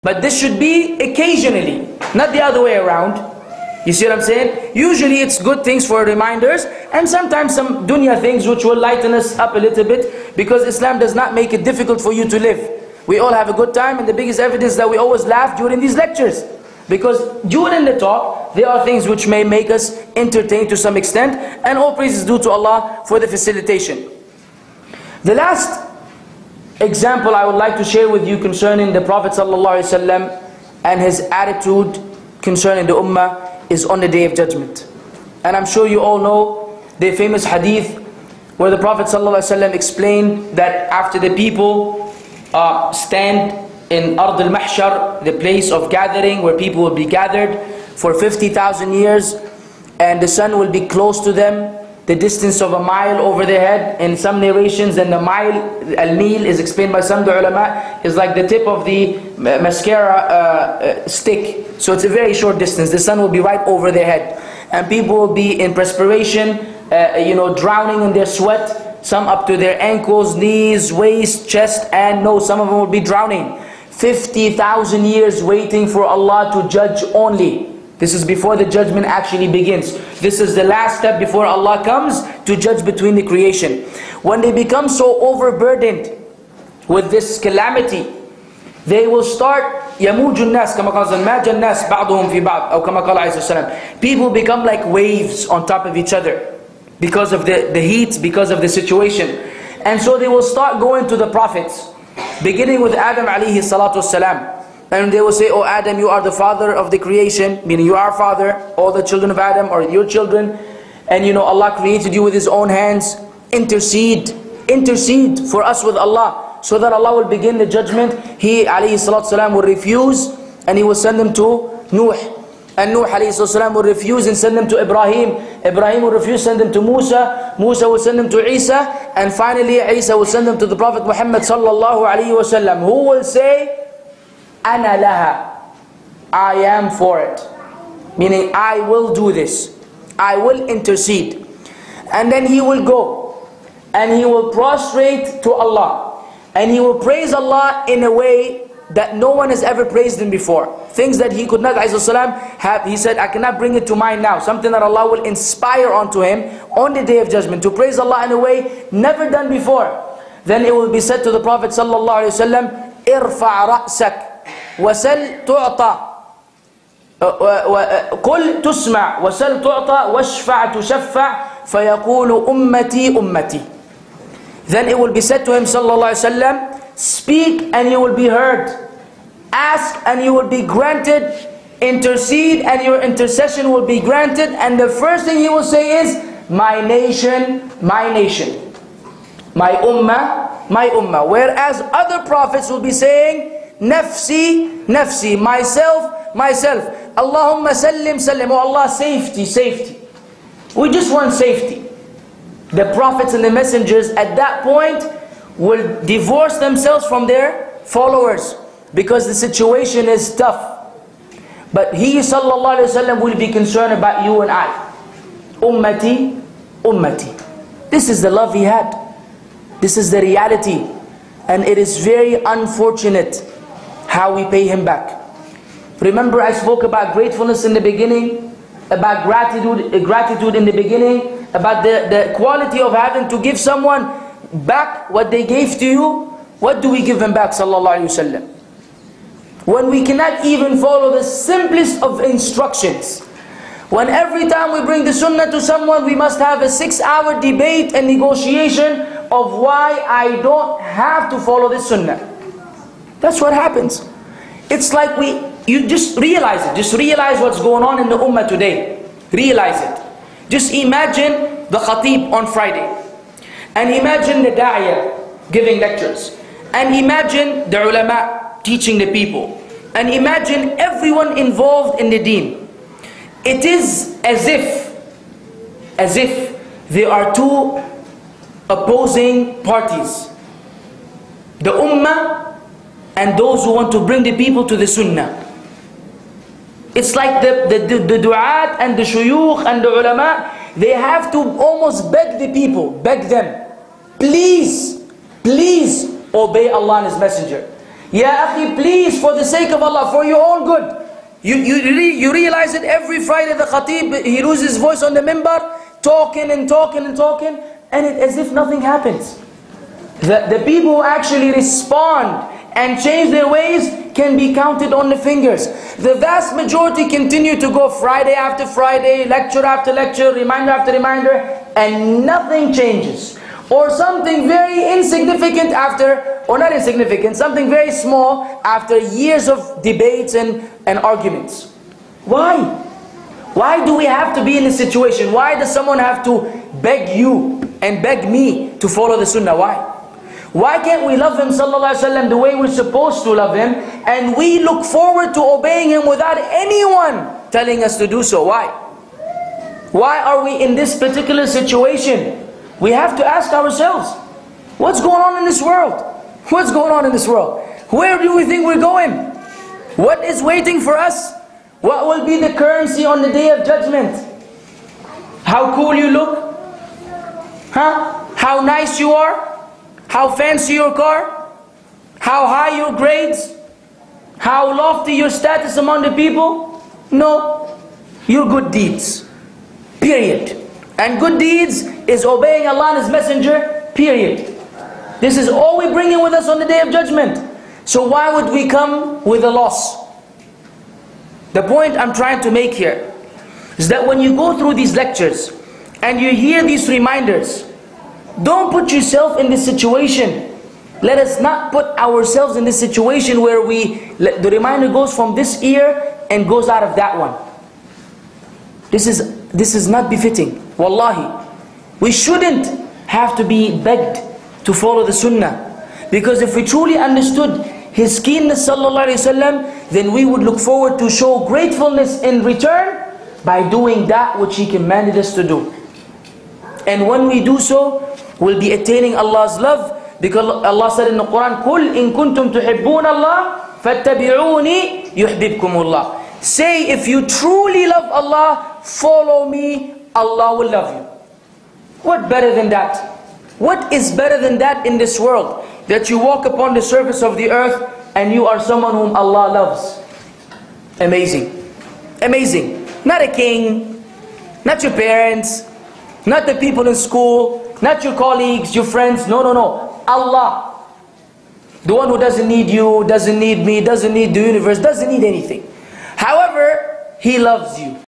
But this should be occasionally, not the other way around. You see what I'm saying? Usually it's good things for reminders, and sometimes some dunya things which will lighten us up a little bit, because Islam does not make it difficult for you to live. We all have a good time, and the biggest evidence that we always laugh during these lectures. Because during the talk, there are things which may make us entertain to some extent, and all praise is due to Allah for the facilitation. The last example I would like to share with you concerning the Prophet ﷺ and his attitude concerning the Ummah is on the Day of Judgment. And I'm sure you all know the famous hadith where the Prophet ﷺ explained that after the people stand in Ard al-Mahshar, the place of gathering where people will be gathered for 50,000 years, and the sun will be close to them, the distance of a mile over their head. In some narrations, and the mile, al-mil, is explained by some ulama, is like the tip of the mascara stick. So it's a very short distance. The sun will be right over their head, and people will be in perspiration, drowning in their sweat, some up to their ankles, knees, waist, chest, and no, some of them will be drowning. 50,000 years waiting for Allah to judge only. This is before the judgment actually begins. This is the last step before Allah comes to judge between the creation. When they become so overburdened with this calamity, they will start يَمُوجُ النَّاسِ كَمَا قَالَ مَاجَ النَّاسِ بَعْضُهُمْ فِي بَعْضٍ أو كما قال عليه السلام. People become like waves on top of each other because of the heat, because of the situation. And so they will start going to the prophets, beginning with Adam alayhi salatu wasalam. And they will say, "Oh Adam, you are the father of the creation," meaning you are father, all the children of Adam are your children, and Allah created you with His own hands. Intercede for us with Allah, so that Allah will begin the judgment. He alayhi salatu wasalam will refuse, and He will send them to Nuh. And Nuh alayhi salatu wasalam will refuse and send them to Ibrahim. Ibrahim will refuse, send them to Musa. Musa will send them to Isa. And finally Isa will send them to the Prophet Muhammad sallallahu alayhi wasallam, who will say, "Ana laha," I am for it. Meaning, I will do this. I will intercede. And then he will go, and he will prostrate to Allah, and he will praise Allah in a way that no one has ever praised Him before. Things that he could not, have. He said, "I cannot bring it to mind now." Something that Allah will inspire onto him on the Day of Judgment, to praise Allah in a way never done before. Then it will be said to the Prophet sallallahu alaihi wasallam, "Irfa' ra'sak وسل تعطى قل تسمع وسل تعطى واشفع تشفع فيقول أمتي أمتي." Then it will be said to him sallallahu alaihi wasallam, "Speak and you will be heard, ask and you will be granted, intercede and your intercession will be granted." And the first thing he will say is, "My nation, my nation, my ummah, my ummah." Whereas other prophets will be saying, "Nafsi, nafsi, myself, myself. Allahumma sallim, sallim." Oh Allah, safety, safety. We just want safety. The prophets and the messengers at that point will divorce themselves from their followers, because the situation is tough. But He sallallahu alaihi wasallam will be concerned about you and I. Ummati, ummati. This is the love He had. This is the reality. And it is very unfortunate how we pay Him back. Remember, I spoke about gratefulness in the beginning, about gratitude in the beginning, about the quality of having to give someone back what they gave to you. What do we give them back, sallallahu alaihi wasallam? When we cannot even follow the simplest of instructions. When every time we bring the sunnah to someone, we must have a 6-hour debate and negotiation of why I don't have to follow this sunnah. That's what happens. It's like you just realize it. Just realize what's going on in the ummah today. Realize it. Just imagine the khatib on Friday. And imagine the da'iyah giving lectures. And imagine the ulama teaching the people. And imagine everyone involved in the deen. It is as if there are two opposing parties. The ummah and those who want to bring the people to the sunnah. It's like the du'at and the shuyukh and the ulama, they have to almost beg the people, beg them, please, please obey Allah and His Messenger. Ya akhi, please, for the sake of Allah, for your own good. You realize it every Friday the khatib, he loses his voice on the minbar, talking and talking and talking, and as if nothing happens. The people who actually respond and change their ways can be counted on the fingers. The vast majority continue to go Friday after Friday, lecture after lecture, reminder after reminder, and nothing changes. Or something very insignificant after, or not insignificant, something very small after years of debates and arguments. Why? Why do we have to be in this situation? Why does someone have to beg you and beg me to follow the sunnah? Why? Why can't we love him sallallahu alaihi wasallam the way we're supposed to love him, and we look forward to obeying him without anyone telling us to do so? Why? Why are we in this particular situation? We have to ask ourselves, what's going on in this world? What's going on in this world? Where do we think we're going? What is waiting for us? What will be the currency on the day of judgment? How cool you look? Huh? How nice you are? How fancy your car? How high your grades? How lofty your status among the people? No. Your good deeds. Period. And good deeds is obeying Allah and His Messenger. Period. This is all we bring in with us on the day of judgment. So why would we come with a loss? The point I'm trying to make here is that when you go through these lectures and you hear these reminders, don't put yourself in this situation. Let us not put ourselves in this situation where the reminder goes from this ear and goes out of that one. This is not befitting. Wallahi. We shouldn't have to be begged to follow the sunnah. Because if we truly understood his keenness sallallahu alayhi wasallam, then we would look forward to show gratefulness in return by doing that which he commanded us to do. And when we do so, we'll be attaining Allah's love, because Allah said in the Quran, قُلْ إِن كُنْتُمْ تُحِبُّونَ اللَّهِ فَاتَّبِعُونِي يُحْبِبْكُمُ اللَّهِ. Say, if you truly love Allah, follow me, Allah will love you. What better than that? What is better than that in this world? That you walk upon the surface of the earth and you are someone whom Allah loves. Amazing. Amazing. Not a king, not your parents, not the people in school, not your colleagues, your friends. No, no, no. Allah. The one who doesn't need you, doesn't need me, doesn't need the universe, doesn't need anything. However, He loves you.